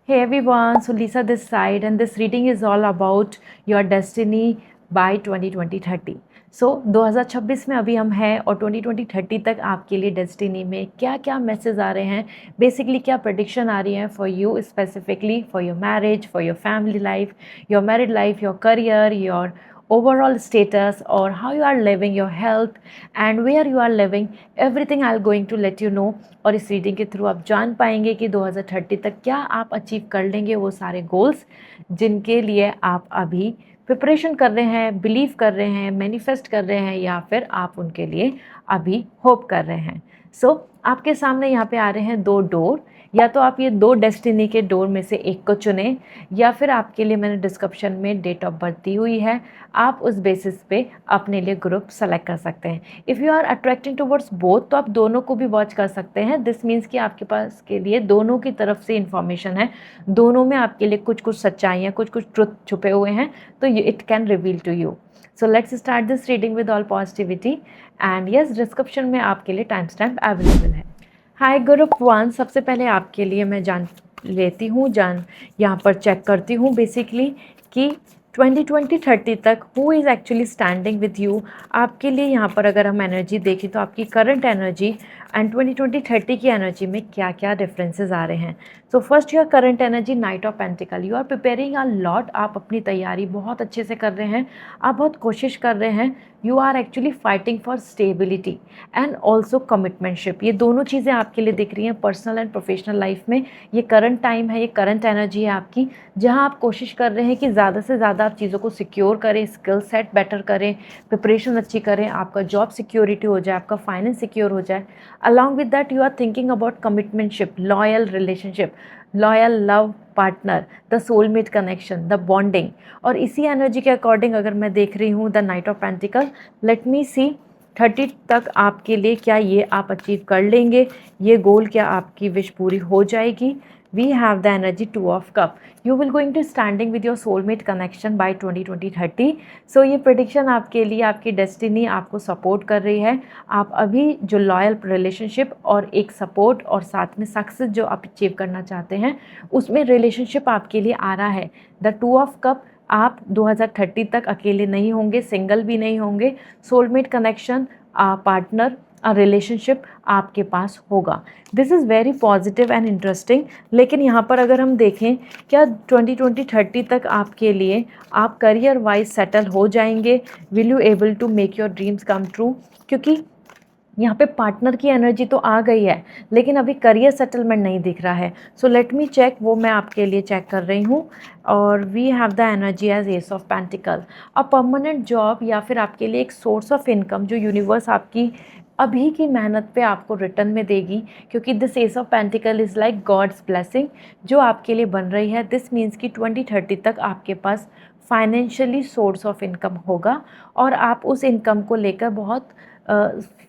Hey everyone, so Lisa this side and this reading is all about your destiny by 2020-30. सो 2026 में अभी हम हैं और 2020-30 तक आपके लिए डेस्टिनी में क्या क्या मैसेज आ रहे हैं, बेसिकली क्या प्रडिक्शन आ रही हैं for you specifically, for your marriage, for your family life, your married life, your career, your overall status or how you are living, your health and where you are living, everything I'll going to let you know। और इस reading के through आप जान पाएंगे कि 2030 तक क्या आप अचीव कर लेंगे वो सारे गोल्स जिनके लिए आप अभी प्रिपरेशन कर रहे हैं, बिलीव कर रहे हैं, मैनिफेस्ट कर रहे हैं या फिर आप उनके लिए अभी होप कर रहे हैं। सो आपके सामने यहाँ पे आ रहे हैं दो डोर, या तो आप ये दो डेस्टिनी के डोर में से एक को चुनें या फिर आपके लिए मैंने डिस्क्रिप्शन में डेट ऑफ बर्थ दी हुई है, आप उस बेसिस पे अपने लिए ग्रुप सेलेक्ट कर सकते हैं। If you are attracting towards both तो आप दोनों को भी वॉच कर सकते हैं। दिस मीन्स कि आपके पास के लिए दोनों की तरफ से इंफॉर्मेशन है, दोनों में आपके लिए कुछ कुछ सच्चाइयाँ, कुछ कुछ ट्रुथ छुपे हुए हैं, तो it can reveal to you. So let's start this reading with all positivity and yes, description में आपके लिए टाइम स्टैम्प अवेलेबल है। हाय ग्रुप 1, सबसे पहले आपके लिए मैं जान लेती हूँ, यहाँ पर चेक करती हूँ बेसिकली कि 2020-30 तक who is actually standing with you. आपके लिए यहाँ पर अगर हम एनर्जी देखें तो आपकी करंट एनर्जी एंड 2020-30 की एनर्जी में क्या क्या डिफरेंसेस आ रहे हैं। So first your current energy, knight of pentacle. You are preparing a lot, आप अपनी तैयारी बहुत अच्छे से कर रहे हैं, आप बहुत कोशिश कर रहे हैं। You are actually fighting for stability and also commitmentship, ये दोनों चीज़ें आपके लिए दिख रही हैं पर्सनल एंड प्रोफेशनल लाइफ में। ये करंट टाइम है, ये करंट एनर्जी है आपकी, जहां आप कोशिश कर रहे हैं कि ज़्यादा से ज़्यादा आप चीज़ों को सिक्योर करें, स्किल सेट बेटर करें, प्रिपरेशन अच्छी करें, आपका जॉब सिक्योरिटी हो जाए, आपका फाइनेंस सिक्योर हो जाए। Along with that you are thinking about commitmentship, loyal relationship, loyal love partner, the soulmate connection, the bonding. और इसी एनर्जी के अकॉर्डिंग अगर मैं देख रही हूँ the knight of pentacle, let me see 30 तक आपके लिए क्या ये आप अचीव कर लेंगे, ये गोल क्या आपकी विश पूरी हो जाएगी। We have the energy 2 of cup, you will going to standing with your soulmate connection by 2020-30। So ये प्रेडिक्शन आपके लिए, आपकी डेस्टिनी आपको सपोर्ट कर रही है। आप अभी जो लॉयल रिलेशनशिप और एक सपोर्ट और साथ में सक्सेस जो आप अचीव करना चाहते हैं, उसमें रिलेशनशिप आपके लिए आ रहा है। द 2 ऑफ कप, आप 2030 तक अकेले नहीं होंगे, सिंगल भी नहीं होंगे, सोलमेट कनेक्शन, पार्टनर, रिलेशनशिप आपके पास होगा। This is very positive and interesting. लेकिन यहाँ पर अगर हम देखें, क्या 2020-30 तक आपके लिए आप करियर वाइज सेटल हो जाएंगे, will you able to make your dreams come true. क्योंकि यहाँ पे पार्टनर की एनर्जी तो आ गई है लेकिन अभी करियर सेटलमेंट नहीं दिख रहा है। सो लेट मी चेक, वो मैं आपके लिए चेक कर रही हूँ। और we have the energy as ace of pentacle, a permanent job या फिर आपके लिए एक सोर्स ऑफ इनकम जो यूनिवर्स आपकी अभी की मेहनत पे आपको रिटर्न में देगी। क्योंकि this ace of pentacle is like God's blessing जो आपके लिए बन रही है। दिस मीन्स कि 2030 तक आपके पास फाइनेंशियली सोर्स ऑफ इनकम होगा और आप उस इनकम को लेकर बहुत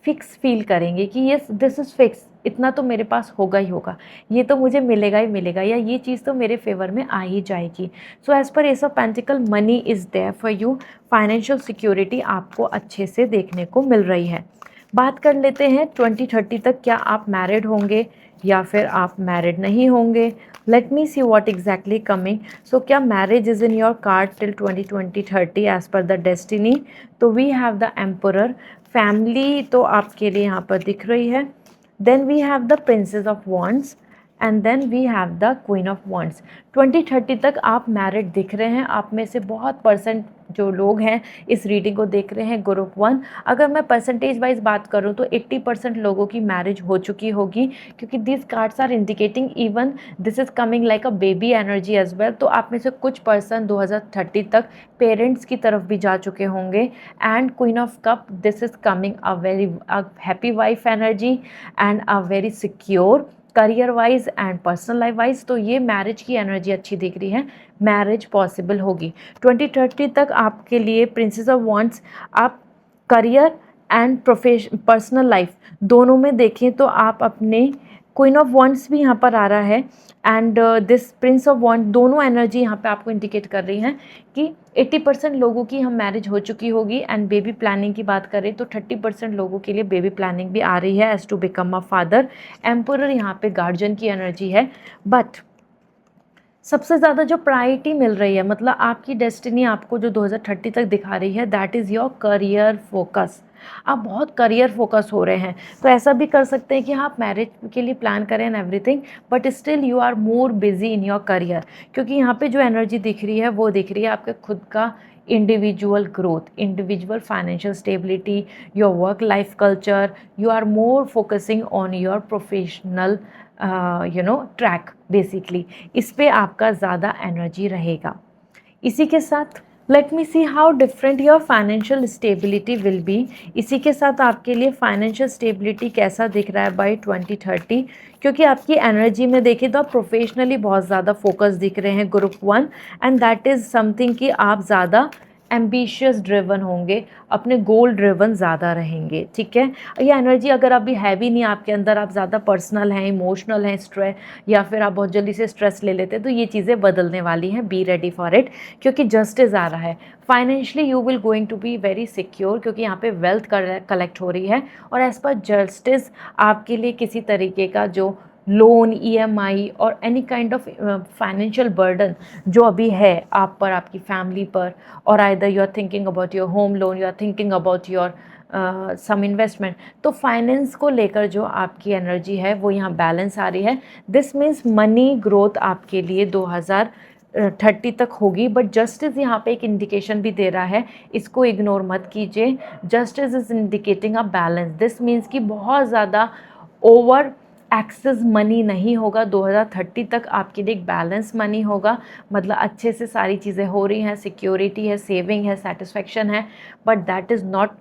फिक्स फील करेंगे कि यस दिस इज़ फिक्स, इतना तो मेरे पास होगा ही होगा, ये तो मुझे मिलेगा ही मिलेगा, या ये चीज़ तो मेरे फेवर में आ ही जाएगी। So as per ace of pentacle, money is there for you, financial security आपको अच्छे से देखने को मिल रही है। बात कर लेते हैं 2030 तक क्या आप मैरिड होंगे या फिर आप मैरिड नहीं होंगे। Let me see what exactly coming. So क्या marriage is in your card till 2020-30 as per the destiny. तो we have the emperor, family तो आपके लिए यहाँ पर दिख रही है। Then we have the princess of wands and then we have the queen of wands. 2030 तक आप मैरिड दिख रहे हैं। आप में से बहुत परसेंट जो लोग हैं इस रीडिंग को देख रहे हैं ग्रुप 1, अगर मैं परसेंटेज वाइज बात करूं तो 80% लोगों की मैरिज हो चुकी होगी। क्योंकि this cards are indicating even this is coming like a baby energy as well. तो आप में से कुछ पर्सन 2030 तक पेरेंट्स की तरफ भी जा चुके होंगे। And queen of cup, this is coming a very happy wife energy and a very secure career wise and personal life wise. तो ये मैरिज की एनर्जी अच्छी दिख रही है, मैरिज पॉसिबल होगी 2030 तक आपके लिए। प्रिंसेस ऑफ वॉन्ड्स, आप करियर एंड पर्सनल लाइफ दोनों में देखें तो आप अपने, क्वीन ऑफ वॉन्ड्स भी यहाँ पर आ रहा है एंड दिस प्रिंस ऑफ वॉन्ड, दोनों एनर्जी यहाँ पे आपको इंडिकेट कर रही हैं कि 80% लोगों की हम मैरिज हो चुकी होगी। एंड बेबी प्लानिंग की बात करें तो 30% लोगों के लिए बेबी प्लानिंग भी आ रही है as to become a father. Emperor यहाँ पे गार्जियन की एनर्जी है। बट सबसे ज़्यादा जो प्रायोरिटी मिल रही है, मतलब आपकी डेस्टिनी आपको जो 2030 तक दिखा रही है, that is your career focus. आप बहुत करियर फोकस हो रहे हैं। तो ऐसा भी कर सकते हैं कि हाँ, आप मैरिज के लिए प्लान करें and everything, but still you are more busy in your career, क्योंकि यहाँ पे जो एनर्जी दिख रही है वो दिख रही है आपके खुद का individual growth, individual financial stability, your work life culture. You are more focusing on your professional track basically. इस पे आपका ज़्यादा एनर्जी रहेगा। इसी के साथ let me see how different your financial stability will be. इसी के साथ आपके लिए फाइनेंशियल स्टेबिलिटी कैसा दिख रहा है बाय 2030, क्योंकि आपकी एनर्जी में देखिए तो आप प्रोफेशनली बहुत ज़्यादा फोकस दिख रहे हैं, group 1, and that is something कि आप ज़्यादा एम्बिशियस ड्रिवन होंगे, अपने गोल ड्रिवन ज़्यादा रहेंगे, ठीक है। ये एनर्जी अगर अभी हैवी नहीं आपके अंदर, आप ज़्यादा पर्सनल हैं, इमोशनल हैं, स्ट्रेस, या फिर आप बहुत जल्दी से स्ट्रेस ले लेते हैं, तो ये चीज़ें बदलने वाली हैं। बी रेडी फॉर इट, क्योंकि जस्टिस आ रहा है। Financially you will going to be very secure, क्योंकि यहाँ पे वेल्थ कलेक्ट हो रही है, और एज पर जस्टिस आपके लिए किसी तरीके का जो लोन, ईएमआई और any kind of financial burden जो अभी है आप पर, आपकी फैमिली पर, और either you are thinking about your home loan, you are thinking about your some investment, तो फाइनेंस को लेकर जो आपकी एनर्जी है वो यहाँ बैलेंस आ रही है। दिस मीन्स मनी ग्रोथ आपके लिए 2030 तक होगी, बट जस्टिस यहाँ पे एक इंडिकेशन भी दे रहा है, इसको इग्नोर मत कीजिए। Justice is indicating a balance. This means कि बहुत ज़्यादा ओवर एक्सेस मनी नहीं होगा 2030 तक, आपके लिए एक बैलेंस मनी होगा, मतलब अच्छे से सारी चीज़ें हो रही हैं, सिक्योरिटी है, सेविंग है, सेटिस्फैक्शन है, but that is not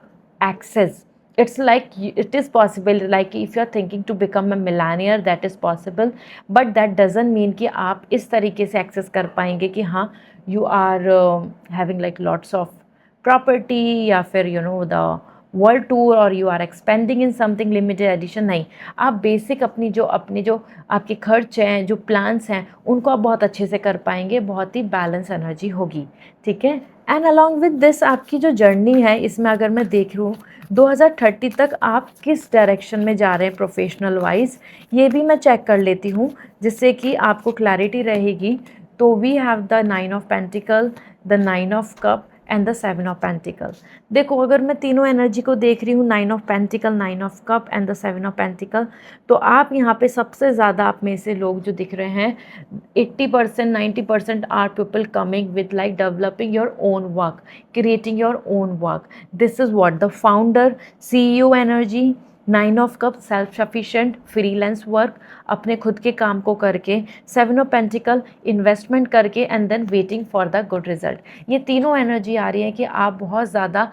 access. It's like it is possible, like if you are thinking to become a millionaire, that is possible, but that doesn't mean कि आप इस तरीके से access कर पाएंगे कि हाँ you are having like lots of property या फिर the वर्ल्ड टूर, और you are expending in something limited edition. नहीं, आप बेसिक अपनी जो आपके खर्च हैं, जो प्लान्स हैं, उनको आप बहुत अच्छे से कर पाएंगे, बहुत ही बैलेंस एनर्जी होगी, ठीक है। एंड अलॉन्ग विद दिस आपकी जो जर्नी है, इसमें अगर मैं देख लूँ 2030 तक आप किस डायरेक्शन में जा रहे हैं प्रोफेशनल वाइज, ये भी मैं चेक कर लेती हूँ, जिससे कि आपको क्लैरिटी रहेगी। तो we have the 9 of pentacle, the 9 of cup and the 7 of pentacle. देखो, अगर मैं तीनों एनर्जी को देख रही हूँ, 9 of pentacle, 9 of cup and the 7 of pentacle, तो आप यहाँ पे सबसे ज़्यादा आप में से लोग जो दिख रहे हैं, 80% 90% are people coming with like developing your own work, creating your own work. This is what the founder, CEO energy, 9 of cup self sufficient, freelance work, अपने खुद के काम को करके, 7 ऑफ पेंटिकल इन्वेस्टमेंट करके, and then waiting for the good result. ये तीनों energy आ रही है कि आप बहुत ज़्यादा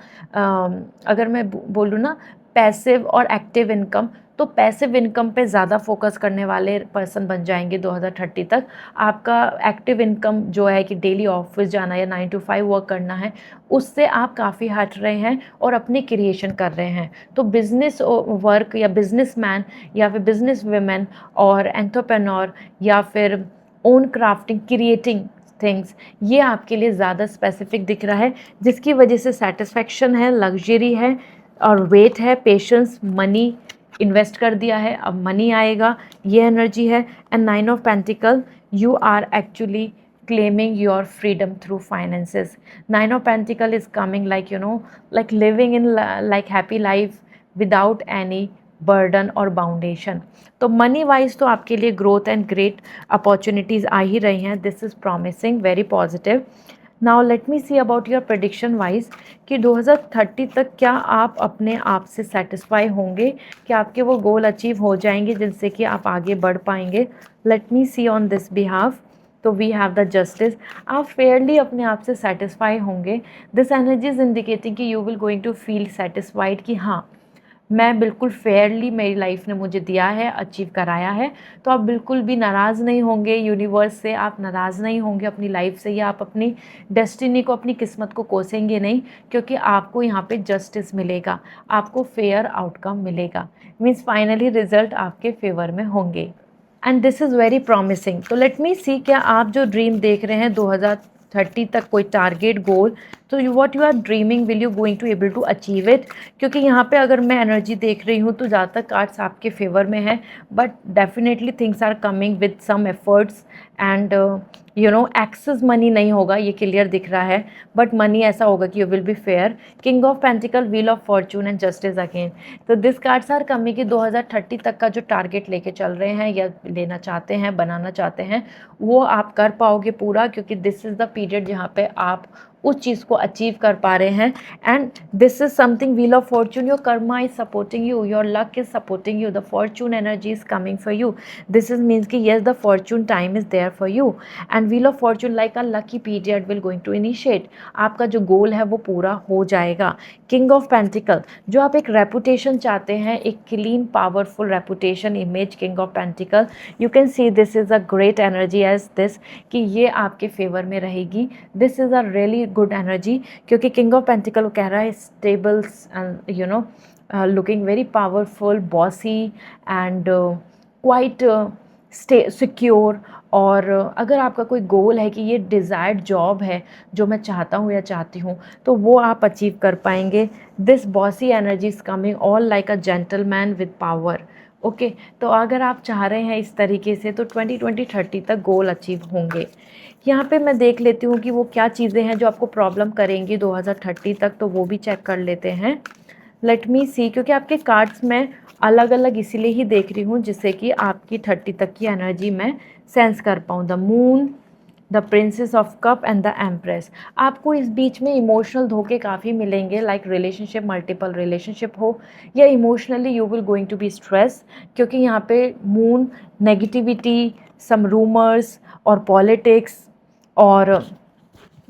अगर मैं बोलूँ ना पैसिव और एक्टिव इनकम, तो पैसिव इनकम पे ज़्यादा फोकस करने वाले पर्सन बन जाएंगे 2030 तक। आपका एक्टिव इनकम जो है कि डेली ऑफिस जाना या 9 to 5 वर्क करना है, उससे आप काफ़ी हट रहे हैं और अपनी क्रिएशन कर रहे हैं। तो बिजनेस वर्क या बिजनेसमैन या फिर बिजनेस वुमेन और एंटरप्रेन्योर या फिर ओन क्राफ्टिंग, क्रिएटिंग थिंग्स, ये आपके लिए ज़्यादा स्पेसिफिक दिख रहा है, जिसकी वजह से सेटिस्फैक्शन है, लग्जरी है और वेट है, पेशेंस, मनी इन्वेस्ट कर दिया है, अब मनी आएगा, ये एनर्जी है। And 9 of pentacle, you are actually claiming your freedom through finances. 9 of Pentacle is coming like like living in like happy life without any burden और बाउंडेशन। तो मनी वाइज तो आपके लिए ग्रोथ एंड ग्रेट अपॉर्चुनिटीज़ आ ही रही हैं। This is promising, very positive. Now let me see about your prediction wise कि 2030 तक क्या आप अपने आप से सेटिस्फाई होंगे, कि आपके वो गोल अचीव हो जाएंगे जिनसे कि आप आगे बढ़ पाएंगे। Let me see on this behalf. तो वी हैव द जस्टिस, आप फेयरली अपने आप से सेटिस्फाई होंगे। दिस एनर्जी इज इंडिकेटिंग कि you will going to feel satisfied कि हाँ, मैं बिल्कुल फेयरली, मेरी लाइफ ने मुझे दिया है, अचीव कराया है। तो आप बिल्कुल भी नाराज़ नहीं होंगे यूनिवर्स से, आप नाराज़ नहीं होंगे अपनी लाइफ से, या आप अपनी डेस्टिनी को, अपनी किस्मत को कोसेंगे नहीं, क्योंकि आपको यहाँ पे जस्टिस मिलेगा, आपको फेयर आउटकम मिलेगा। मीन्स फाइनली रिजल्ट आपके फेवर में होंगे and this is very promising. तो लेट मी सी, क्या आप जो ड्रीम देख रहे हैं 2030 तक, कोई टारगेट गोल, तो what you are dreaming, will you going to able to achieve it? क्योंकि यहाँ पे अगर मैं एनर्जी देख रही हूँ तो ज़्यादातर कार्ड्स आपके फेवर में है, but definitely things are coming with some efforts and excess money नहीं होगा, ये क्लियर दिख रहा है, बट मनी ऐसा होगा कि you will be fair. King of pentacle, wheel of Fortune and justice again. तो दिस कार्ड्स आर कमिंग कि 2030 तक का जो टारगेट लेके चल रहे हैं या लेना चाहते हैं, बनाना चाहते हैं, वो आप कर पाओगे पूरा, क्योंकि दिस इज़ द पीरियड जहाँ पे आप उस चीज़ को अचीव कर पा रहे हैं। And this is something, wheel of fortune, your karma is supporting you, your luck is supporting you, the fortune energy is coming for you. This is means कि yes, the fortune time is there for you. And wheel of fortune like a lucky period will going to initiate, आपका जो गोल है वो पूरा हो जाएगा। King of pentacle, जो आप एक रेपुटेशन चाहते हैं, एक clean powerful reputation image, king of pentacle, you can see this is a great energy as this, कि ये आपके फेवर में रहेगी। This is a really good energy, क्योंकि किंग ऑफ पेंटिकल कह रहा है stables and looking very powerful, bossy and quite secure. और अगर आपका कोई गोल है कि ये डिज़ायर्ड जॉब है जो मैं चाहता हूँ या चाहती हूँ, तो वो आप अचीव कर पाएंगे। This bossy energy is coming all like a gentleman with power. Okay, तो अगर आप चाह रहे हैं इस तरीके से, तो 2030 तक गोल अचीव होंगे। यहाँ पे मैं देख लेती हूँ कि वो क्या चीज़ें हैं जो आपको प्रॉब्लम करेंगी 2030 तक, तो वो भी चेक कर लेते हैं। लेट मी सी, क्योंकि आपके कार्ड्स में अलग अलग इसीलिए ही देख रही हूँ जिससे कि आपकी 30 तक की एनर्जी मैं सेंस कर पाऊँ। The moon, the princess of cup and the empress. आपको इस बीच में इमोशनल धोखे काफ़ी मिलेंगे, लाइक रिलेशनशिप, मल्टीपल रिलेशनशिप हो, या emotionally you will going to be stress, क्योंकि यहाँ पे मून, नेगेटिविटी, सम रूमर्स और पॉलिटिक्स और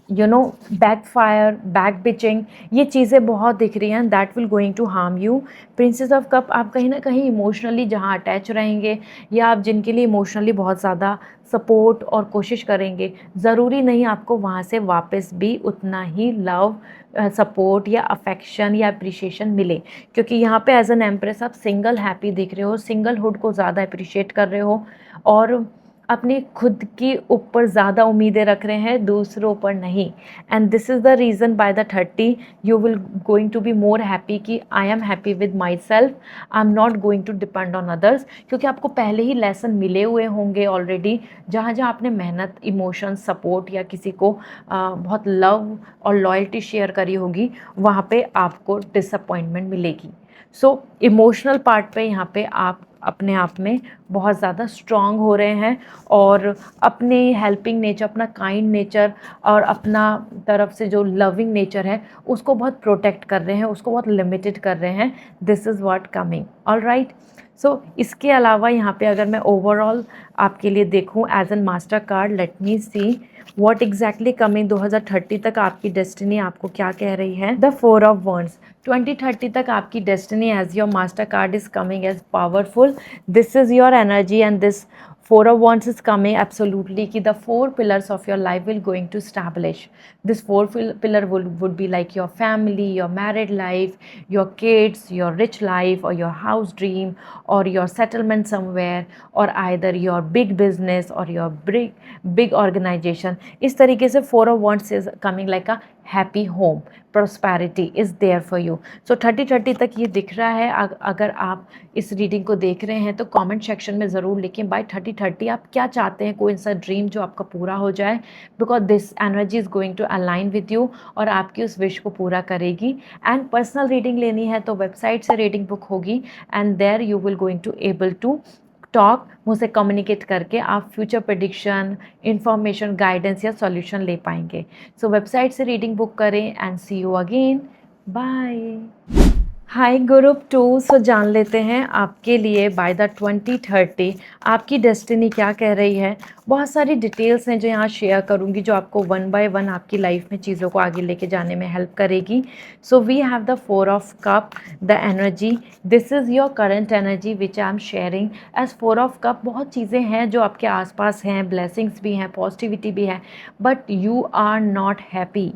बैकफायर, बैक बिचिंग, ये चीज़ें बहुत दिख रही हैं, that will going to harm you. Princess of cup, आप कहीं ना कहीं इमोशनली जहाँ अटैच रहेंगे, या आप जिनके लिए इमोशनली बहुत ज़्यादा सपोर्ट और कोशिश करेंगे, ज़रूरी नहीं आपको वहाँ से वापस भी उतना ही लव, सपोर्ट या अफेक्शन या अप्रिशिएशन मिले, क्योंकि यहाँ पे एज एन एम्प्रेस आप सिंगल हैप्पी दिख रहे हो, सिंगलहुड को ज़्यादा अप्रिशिएट कर रहे हो, और अपनी खुद की ऊपर ज़्यादा उम्मीदें रख रहे हैं, दूसरों पर नहीं। And this is the reason by the 30 you will going to be more happy, कि I am happy with my self, I am not going to depend on others, क्योंकि आपको पहले ही लेसन मिले हुए होंगे ऑलरेडी, जहाँ जहाँ आपने मेहनत, इमोशन, सपोर्ट या किसी को बहुत लव और लॉयल्टी शेयर करी होगी, वहाँ पे आपको डिसअपॉइंटमेंट मिलेगी। सो इमोशनल पार्ट पे यहाँ पे आप अपने आप में बहुत ज़्यादा स्ट्रॉन्ग हो रहे हैं, और अपने हेल्पिंग नेचर, अपना काइंड नेचर और अपना तरफ से जो लविंग नेचर है उसको बहुत प्रोटेक्ट कर रहे हैं, उसको बहुत लिमिटेड कर रहे हैं। This is what coming, all right. So इसके अलावा यहाँ पे अगर मैं ओवरऑल आपके लिए देखूँ as an master card, let me see what exactly coming 2030 तक आपकी डेस्टिनी आपको क्या कह रही है। द 4 ऑफ वॉन्ड्स, 2030 तक आपकी destiny as your master card is coming as powerful. This is your energy and this 4 of Wands is coming absolutely कि the 4 pillars of your life will going to establish. This 4 pillar would be like your family, your married life, your kids, your rich life, or your house dream, or your settlement somewhere, or either your big business or your big organization. इस तरीके से 4 of Wands is coming like a happy home, prosperity is there for you. So 30 तक ये दिख रहा है। अगर आप इस रीडिंग को देख रहे हैं तो कमेंट सेक्शन में ज़रूर लिखें बाय 30 आप क्या चाहते हैं, कोई सा ड्रीम जो आपका पूरा हो जाए, because this energy is going to align with you और आपकी उस विश को पूरा करेगी। एंड पर्सनल रीडिंग लेनी है तो वेबसाइट से रीडिंग बुक होगी, and there you will going to able to talk, मुझसे कम्युनिकेट करके आप फ्यूचर प्रेडिक्शन, इंफॉर्मेशन, गाइडेंस या सॉल्यूशन ले पाएंगे। सो वेबसाइट से रीडिंग बुक करें and see you again, bye. Hi group 2, so जान लेते हैं आपके लिए बाय द 2030 आपकी डेस्टिनी क्या कह रही है। बहुत सारी डिटेल्स हैं जो यहाँ शेयर करूँगी, जो आपको 1 बाय 1 आपकी लाइफ में चीज़ों को आगे लेके जाने में हेल्प करेगी। So we have the 4 of cup, the energy, this is your current energy which I am sharing as 4 of cup. बहुत चीज़ें हैं जो आपके आसपास हैं, ब्लेसिंग्स भी हैं, पॉजिटिविटी भी है, but you are not happy.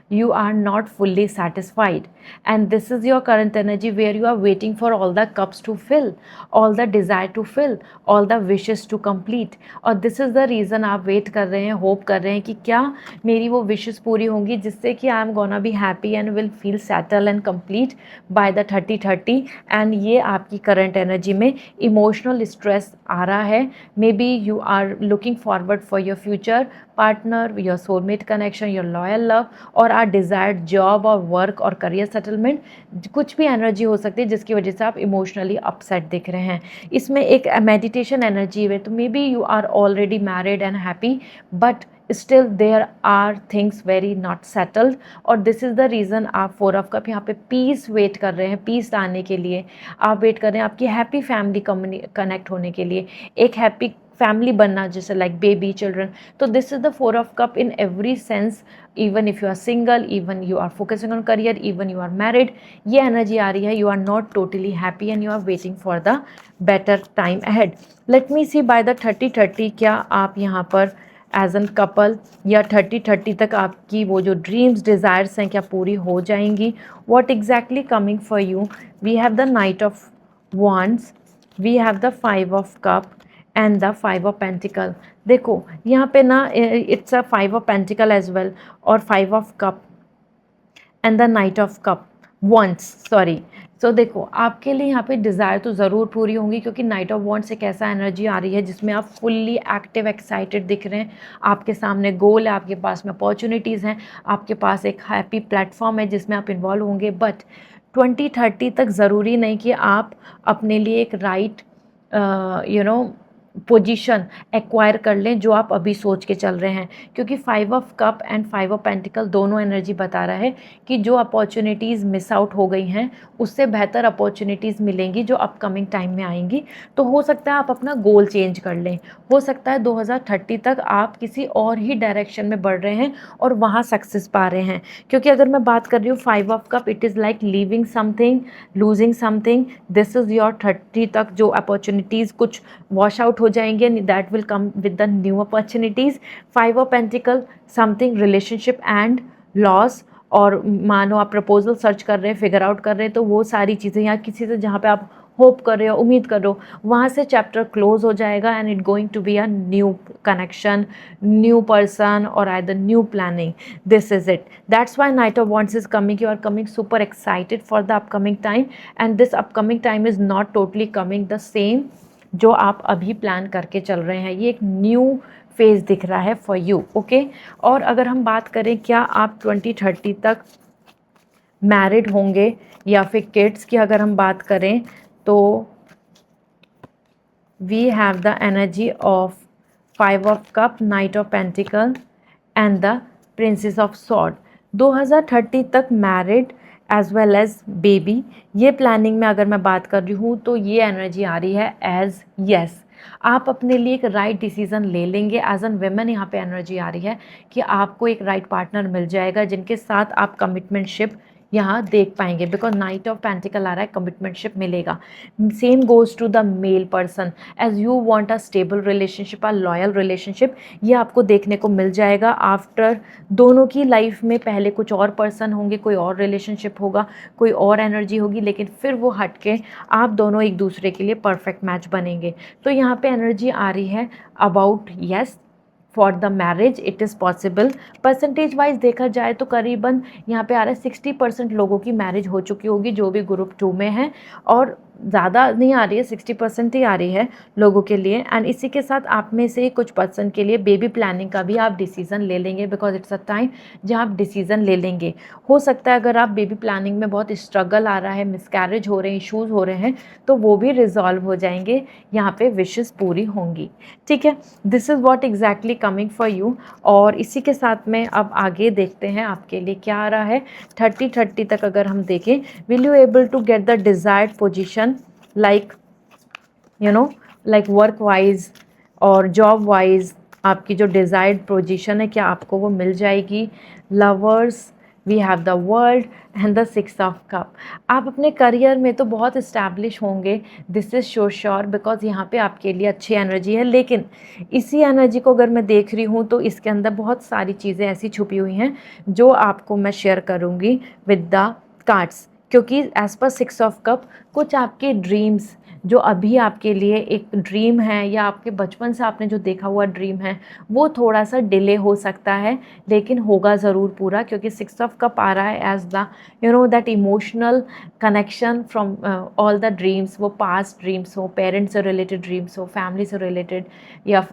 you are not fully satisfied, and this is your current energy where you are waiting for all the cups to fill, all the desire to fill, all the wishes to complete. और this is the reason आप wait कर रहे हैं, hope कर रहे हैं कि क्या मेरी वो विशेस पूरी होंगी जिससे कि I am gonna be happy and will feel settle and complete by the 30-30। And ये आपकी करंट एनर्जी में इमोशनल स्ट्रेस आ रहा है। Maybe you are looking forward for your future partner, your soulmate connection, your loyal love, और our desired job और work और career settlement. कुछ भी एनर्जी हो सकती है जिसकी वजह से आप इमोशनली अपसेट दिख रहे हैं। इसमें एक मेडिटेशन एनर्जी है, तो maybe you are already married and happy, but still there are things very not settled, और दिस इज़ द रीज़न आप 4 ऑफ कप यहाँ पे पीस वेट कर रहे हैं। पीस लाने के लिए आप वेट कर रहे हैं, आपकी हैप्पी फैमिली कनेक्ट होने के लिए, एक हैप्पी फैमिली बनना, जैसे लाइक बेबी, चिल्ड्रन। तो this is the 4 of cup in every sense, even if you are single, even you are focusing on career, even you are married, ये energy आ रही है। You are not totally happy and you are waiting for the better time ahead. Let me see by the 30-30 क्या आप यहाँ पर as an couple या 30-30 तक आपकी वो जो ड्रीम्स डिज़ायर्स हैं क्या पूरी हो जाएंगी। What exactly coming for you, we have the knight of wands, we have the 5 of cup and the 5 of pentacle. देखो यहाँ पे ना it's a 5 of pentacle as well, और 5 of cup and the knight of cup wands, sorry. So देखो आपके लिए यहाँ पे डिज़ायर तो ज़रूर पूरी होंगी, क्योंकि नाइट ऑफ वॉन्ड्स एक ऐसा एनर्जी आ रही है जिसमें आप फुल्ली एक्टिव एक्साइटेड दिख रहे हैं। आपके सामने गोल है, आपके पास में अपॉर्चुनिटीज़ हैं, आपके पास एक हैप्पी प्लेटफॉर्म है जिसमें आप इन्वॉल्व होंगे। बट 20-30 तक ज़रूरी नहीं कि आप अपने लिए एक राइट पोजीशन एक्वायर कर लें जो आप अभी सोच के चल रहे हैं, क्योंकि 5 of cup and 5 of pentacle दोनों एनर्जी बता रहा है कि जो अपॉर्चुनिटीज़ मिस आउट हो गई हैं उससे बेहतर अपॉर्चुनिटीज़ मिलेंगी जो अपकमिंग टाइम में आएंगी। तो हो सकता है आप अपना गोल चेंज कर लें, हो सकता है 2030 तक आप किसी और ही डायरेक्शन में बढ़ रहे हैं और वहाँ सक्सेस पा रहे हैं। क्योंकि अगर मैं बात कर रही हूँ 5 of cup, it is like leaving something, losing something. This is your 30 तक जो अपॉर्चुनिटीज़ कुछ वॉश आउट हो जाएंगे and that will come with the new opportunities. 5 of pentacle something relationship and loss, और मानो आप प्रपोजल सर्च कर रहे हैं, फिगर आउट कर रहे हैं, तो वो सारी चीज़ें या किसी से जहाँ पे आप होप कर रहे हो, उम्मीद कर रहे हो, वहाँ से चैप्टर क्लोज हो जाएगा and it going to be a new connection, new person और either new planning. This is it, that's why knight of wands is coming. You are coming super excited for the upcoming time, and this upcoming time is not totally coming the same जो आप अभी plan करके चल रहे हैं। ये एक new phase दिख रहा है फॉर यू, ओके। और अगर हम बात करें क्या आप 2030 तक मैरिड होंगे या फिर किड्स की अगर हम बात करें, तो we have the energy of 5 of cup, knight of pentacle and the princess of sword. 2030 तक married as well as baby, ये प्लानिंग में अगर मैं बात कर रही हूँ तो ये एनर्जी आ रही है एज यस। आप अपने लिए एक राइट डिसीज़न ले लेंगे। एज एन वेमेन यहाँ पे एनर्जी आ रही है कि आपको एक राइट पार्टनर मिल जाएगा जिनके साथ आप कमिटमेंटशिप यहाँ देख पाएंगे, बिकॉज नाइट ऑफ पेंटिकल आ रहा है, कमिटमेंटशिप मिलेगा। Same goes to the male person, as you want a stable relationship, a loyal relationship, ये आपको देखने को मिल जाएगा। आफ्टर दोनों की लाइफ में पहले कुछ और पर्सन होंगे, कोई और रिलेशनशिप होगा, कोई और एनर्जी होगी, लेकिन फिर वो हट के आप दोनों एक दूसरे के लिए परफेक्ट मैच बनेंगे। तो यहाँ पे एनर्जी आ रही है about yes for the marriage, it is possible. Percentage wise देखा जाए तो करीबन यहाँ पे आ रहा है 60% लोगों की मैरिज हो चुकी होगी जो भी ग्रुप 2 में है, और ज़्यादा नहीं आ रही है, 60% ही आ रही है लोगों के लिए। एंड इसी के साथ आप में से कुछ पर्सन के लिए बेबी प्लानिंग का भी आप डिसीज़न ले लेंगे, बिकॉज इट्स अ टाइम जहाँ आप डिसीज़न ले लेंगे। हो सकता है अगर आप बेबी प्लानिंग में बहुत स्ट्रगल आ रहा है, मिसकैरेज हो रहे हैं, इशूज़ हो रहे हैं, तो वो भी रिजॉल्व हो जाएंगे, यहाँ पे विशेस पूरी होंगी, ठीक है। This is what exactly coming for you. और इसी के साथ में अब आगे देखते हैं आपके लिए क्या आ रहा है 30-30 तक। अगर हम देखें, will you able to get the desired position, like you know like work wise और जॉब वाइज आपकी जो डिज़ायर्ड पोजीशन है क्या आपको वो मिल जाएगी। Lovers, we have the world and the 6 of cup. आप अपने करियर में तो बहुत इस्टेब्लिश होंगे, दिस इज़ श्योर बिकॉज यहाँ पे आपके लिए अच्छी एनर्जी है। लेकिन इसी एनर्जी को अगर मैं देख रही हूँ तो इसके अंदर बहुत सारी चीज़ें ऐसी छुपी हुई हैं जो आपको मैं शेयर करूँगी विद द कार्ड्स, क्योंकि एज पर 6 ऑफ कप कुछ आपके ड्रीम्स जो अभी आपके लिए एक ड्रीम है या आपके बचपन से आपने जो देखा हुआ ड्रीम है वो थोड़ा सा डिले हो सकता है, लेकिन होगा ज़रूर पूरा, क्योंकि 6 ऑफ कप आ रहा है as the that emotional connection from all the dreams, वो पास्ट ड्रीम्स हो, पेरेंट्स से रिलेटेड ड्रीम्स हो, फैमिली से रिलेटेड या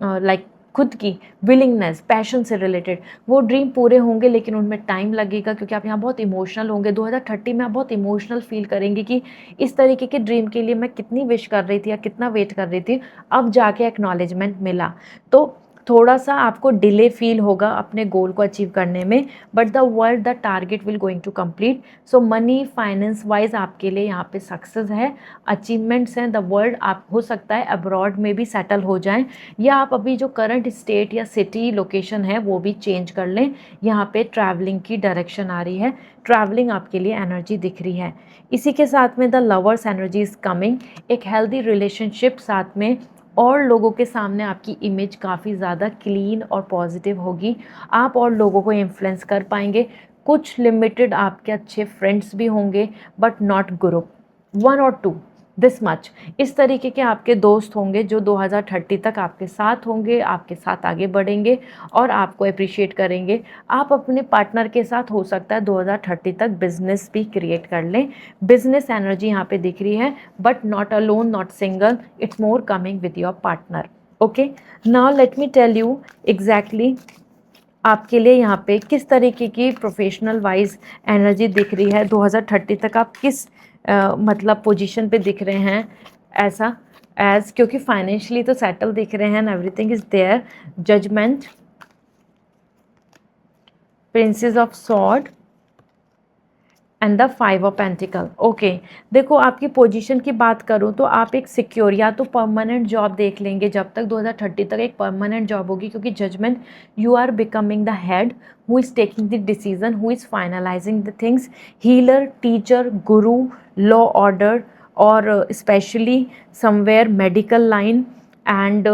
लाइक खुद की विलिंगनेस, पैशन से रिलेटेड वो ड्रीम पूरे होंगे, लेकिन उनमें टाइम लगेगा क्योंकि आप यहाँ बहुत इमोशनल होंगे। 2030 में आप बहुत इमोशनल फील करेंगे कि इस तरीके के ड्रीम के लिए मैं कितनी विश कर रही थी या कितना वेट कर रही थी, अब जाके एक्नॉलेजमेंट मिला। तो थोड़ा सा आपको डिले फील होगा अपने गोल को अचीव करने में, but the world the target will going to complete. So money finance wise आपके लिए यहाँ पे सक्सेस है, अचीवमेंट्स हैं। द वर्ल्ड आप हो सकता है अब्रॉड में भी सेटल हो जाएं, या आप अभी जो करंट स्टेट या सिटी लोकेशन है वो भी चेंज कर लें। यहाँ पे ट्रैवलिंग की डायरेक्शन आ रही है, ट्रैवलिंग आपके लिए एनर्जी दिख रही है। इसी के साथ में the lovers energy is coming, एक हेल्दी रिलेशनशिप साथ में, और लोगों के सामने आपकी इमेज काफ़ी ज़्यादा क्लीन और पॉजिटिव होगी, आप और लोगों को इन्फ्लुएंस कर पाएंगे। कुछ लिमिटेड आपके अच्छे फ्रेंड्स भी होंगे बट नॉट ग्रुप, 1 और 2 दिस मच। इस तरीके के आपके दोस्त होंगे जो 2030 तक आपके साथ होंगे, आपके साथ आगे बढ़ेंगे और आपको अप्रिशिएट करेंगे। आप अपने पार्टनर के साथ हो सकता है 2030 तक बिजनेस भी क्रिएट कर लें। बिजनेस एनर्जी यहाँ पे दिख रही है, but not alone, not single, it's more coming with your partner. Okay, now let me tell you exactly आपके लिए यहाँ पे किस तरीके की प्रोफेशनल वाइज एनर्जी दिख रही है। 2030 तक आप किस मतलब पोजीशन पे दिख रहे हैं ऐसा एज, क्योंकि फाइनेंशियली तो सेटल दिख रहे हैं and everything is there. Judgement, princess of sword and the 5 of pentacle. Okay, देखो आपकी पोजीशन की बात करूँ तो आप एक सिक्योर या तो परमानेंट जॉब देख लेंगे जब तक 2030 तक एक परमानेंट जॉब होगी, क्योंकि judgement you are becoming the head who is taking the decision, who is finalising the things. Healer, teacher, guru, law order, और specially somewhere medical line and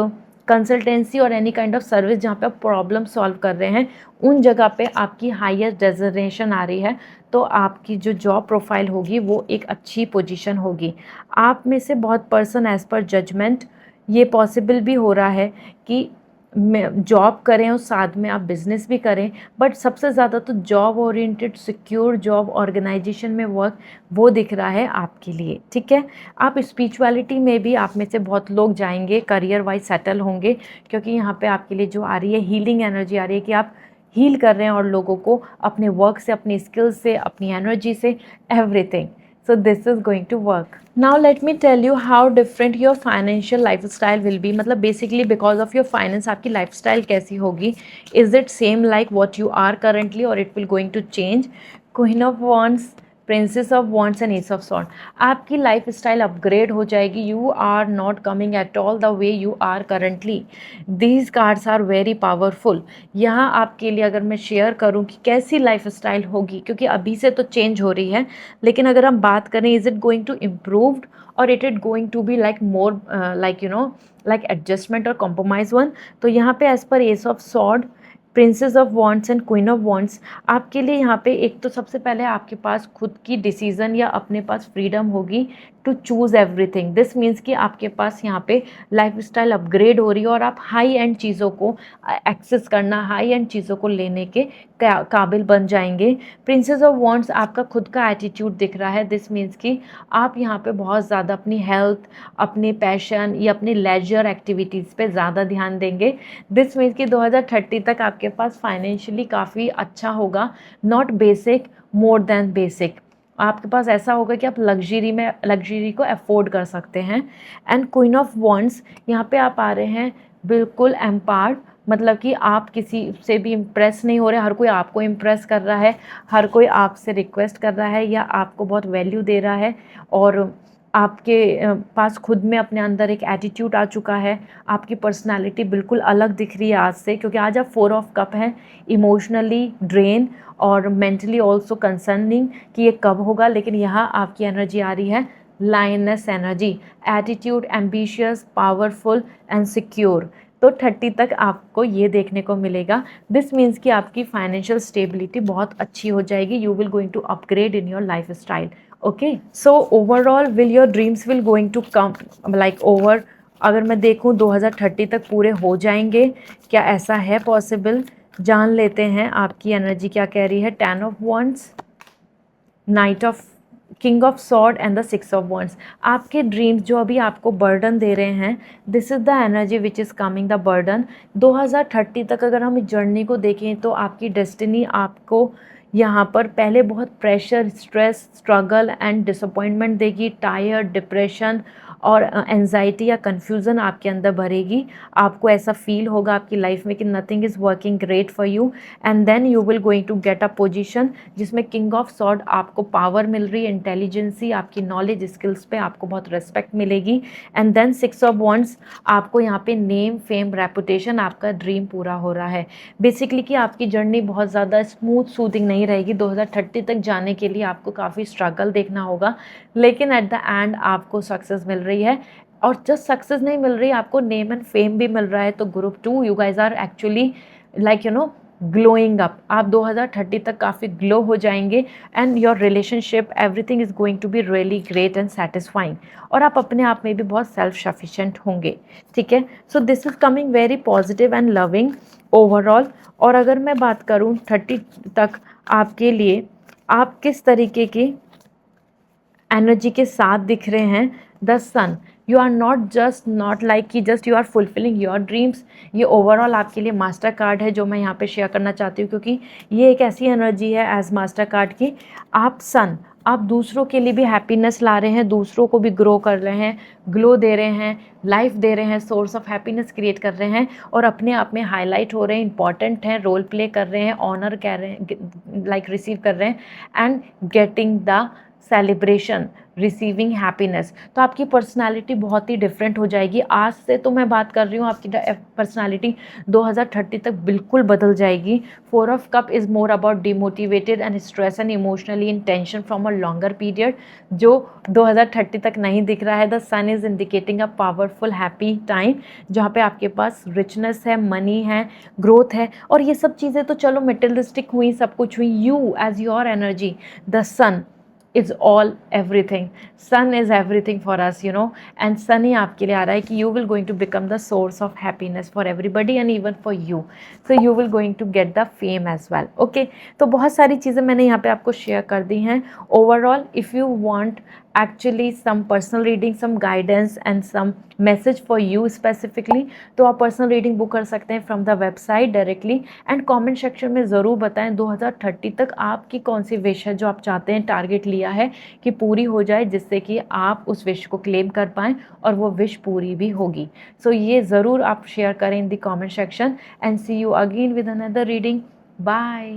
consultancy और एनी काइंड ऑफ सर्विस जहाँ पे आप problem solve कर रहे हैं, उन जगह पे आपकी हाईएस्ट डेजिग्नेशन आ रही है। तो आपकी जो जॉब प्रोफाइल होगी वो एक अच्छी पोजीशन होगी। आप में से बहुत पर्सन एज पर जजमेंट ये पॉसिबल भी हो रहा है कि जॉब करें और साथ में आप बिज़नेस भी करें, बट सबसे ज़्यादा तो job oriented secure job organisation में वर्क वो दिख रहा है आपके लिए। ठीक है, आप स्पिरिचुअलिटी में भी आप में से बहुत लोग जाएंगे, करियर वाइज सेटल होंगे, क्योंकि यहाँ पे आपके लिए जो आ रही है हीलिंग एनर्जी आ रही है कि आप हील कर रहे हैं और लोगों को अपने वर्क से, अपनी स्किल्स से, अपनी एनर्जी से, everything. So this is going to work. Now let me tell you how different your financial lifestyle will be. मतलब basically because of your finance आपकी lifestyle कैसी होगी? Is it same like what you are currently or it will going to change? Queen of Wands, princess of wands and ace of sword. आपकी life style upgrade हो जाएगी। You are not coming at all the way you are currently. These cards are very powerful. यहाँ आपके लिए अगर मैं share करूँ कि कैसी लाइफ स्टाइल होगी, क्योंकि अभी से तो चेंज हो रही है, लेकिन अगर हम बात करें is it going to improved और it going to be like more like like adjustment और कॉम्प्रोमाइज वन। तो यहाँ पे as per ace of sword, princess of wands and queen of wands, आपके लिए यहाँ पे एक तो सबसे पहले आपके पास खुद की डिसीज़न या अपने पास फ्रीडम होगी to choose everything. This means कि आपके पास यहाँ पे लाइफ स्टाइल अपग्रेड हो रही है और आप हाई एंड चीज़ों को एक्सेस करना, हाई एंड चीज़ों को लेने के काबिल बन जाएंगे। प्रिंसेस ऑफ वॉन्ड्स आपका खुद का एटीट्यूड दिख रहा है। दिस मीन्स कि आप यहाँ पे बहुत ज़्यादा अपनी हेल्थ, अपने पैशन या अपने लेजर एक्टिविटीज़ पे ज़्यादा ध्यान देंगे। दिस मीन्स कि 2030 तक आपके पास फाइनेंशियली काफ़ी अच्छा होगा, not basic, more than basic. आपके पास ऐसा होगा कि आप लग्जरी को अफोर्ड कर सकते हैं। एंड क्वीन ऑफ वॉन्ड्स, यहाँ पे आप आ रहे हैं बिल्कुल एम्पावर्ड, मतलब कि आप किसी से भी इम्प्रेस नहीं हो रहे, हर कोई आपको इम्प्रेस कर रहा है, हर कोई आपसे रिक्वेस्ट कर रहा है या आपको बहुत वैल्यू दे रहा है, और आपके पास खुद में अपने अंदर एक एटीट्यूड आ चुका है, आपकी पर्सनालिटी बिल्कुल अलग दिख रही है आज से, क्योंकि आज आप 4 ऑफ कप हैं, इमोशनली ड्रेन और मेंटली ऑल्सो कंसर्निंग कि ये कब होगा, लेकिन यहाँ आपकी एनर्जी आ रही है lioness energy, attitude, ambitious, powerful and secure. तो 30 तक आपको ये देखने को मिलेगा। दिस मीन्स कि आपकी फाइनेंशियल स्टेबिलिटी बहुत अच्छी हो जाएगी, you will going to upgrade in your life style. Okay, so overall will your dreams will going to come like over, अगर मैं देखूं 2030 तक पूरे हो जाएंगे, क्या ऐसा है पॉसिबल? जान लेते हैं आपकी एनर्जी क्या कह रही है। 10 of wands, night of, king of sword and the 6 of wands. आपके ड्रीम्स जो अभी आपको बर्डन दे रहे हैं, this is the energy which is coming the burden. 2030 तक अगर हम इस जर्नी को देखें तो आपकी डेस्टिनी आपको यहाँ पर पहले बहुत pressure, stress, struggle and disappointment देगी, टायर, डिप्रेशन और एंजाइटी या कन्फ्यूज़न आपके अंदर भरेगी। आपको ऐसा फील होगा आपकी लाइफ में कि nothing is working great for you, and then you will going to get a position जिसमें किंग ऑफ सॉर्ड आपको पावर मिल रही है, इंटेलिजेंसी, आपकी नॉलेज, स्किल्स पे आपको बहुत रिस्पेक्ट मिलेगी, एंड देन 6 ऑफ वॉन्ड्स आपको यहाँ पे नेम, फेम, रेपुटेशन, आपका ड्रीम पूरा हो रहा है। बेसिकली कि आपकी जर्नी बहुत ज़्यादा स्मूथ सूदिंग नहीं रहेगी। 2030 तक जाने के लिए आपको काफ़ी स्ट्रगल देखना होगा, लेकिन एट द एंड आपको सक्सेस मिल रही है। और जस्ट सक्सेस नहीं मिल रही, आपको नेम एंड फेम भी मिल रहा है। तो group 2, you guys are actually like glowing up. आप 2030 तक काफ़ी ग्लो हो जाएंगे, and your relationship, everything is going to be really great and satisfying, और आप अपने आप में भी बहुत सेल्फ सफिशेंट होंगे। ठीक है, so this is coming very positive and loving overall. और अगर मैं बात करूँ 30 तक आपके लिए आप किस तरीके की एनर्जी के साथ दिख रहे हैं, the sun, you are not like कि just you are fulfilling your dreams. ये ओवरऑल आपके लिए मास्टर कार्ड है जो मैं यहाँ पे शेयर करना चाहती हूँ, क्योंकि ये एक ऐसी एनर्जी है एज मास्टर कार्ड की, आप सन, आप दूसरों के लिए भी हैप्पीनेस ला रहे हैं, दूसरों को भी ग्रो कर रहे हैं, ग्लो दे रहे हैं, लाइफ दे रहे हैं, सोर्स ऑफ हैप्पीनेस क्रिएट कर रहे हैं, और अपने आप में हाईलाइट हो रहे हैं, इंपॉर्टेंट हैं, रोल प्ले कर रहे हैं, ऑनर कह रहे हैं, लाइक रिसीव कर रहे हैं, and getting the celebration, receiving happiness. तो आपकी पर्सनालिटी बहुत ही डिफरेंट हो जाएगी आज से। तो मैं बात कर रही हूँ आपकी पर्सनालिटी 2030 तक बिल्कुल बदल जाएगी। 4 of cup is more about demotivated and stress and emotionally in tension from a longer period, जो 2030 तक नहीं दिख रहा है। The sun is indicating a powerful happy time, जहाँ पे आपके पास रिचनेस है, मनी है, ग्रोथ है, और ये सब चीज़ें तो चलो मटेरियलिस्टिक हुई, सब कुछ हुई। You as your energy, the sun is all everything, sun is everything for us, and sun ही आपके लिए आ रहा है कि you will going to become the source of happiness for everybody and even for you, so you will going to get the fame as well. Okay, तो बहुत सारी चीज़ें मैंने यहाँ पे आपको शेयर कर दी हैं। Overall if you want actually some personal reading, some guidance and some message for you specifically, तो आप पर्सनल रीडिंग बुक कर सकते हैं from the website directly. And comment section में ज़रूर बताएं 2030 तक आपकी कौन सी विश है जो आप चाहते हैं, टारगेट लिया है कि पूरी हो जाए, जिससे कि आप उस विश को क्लेम कर पाएँ और वो विश पूरी भी होगी। सो ये ज़रूर आप शेयर करें in the comment section, and see you again with another reading. Bye.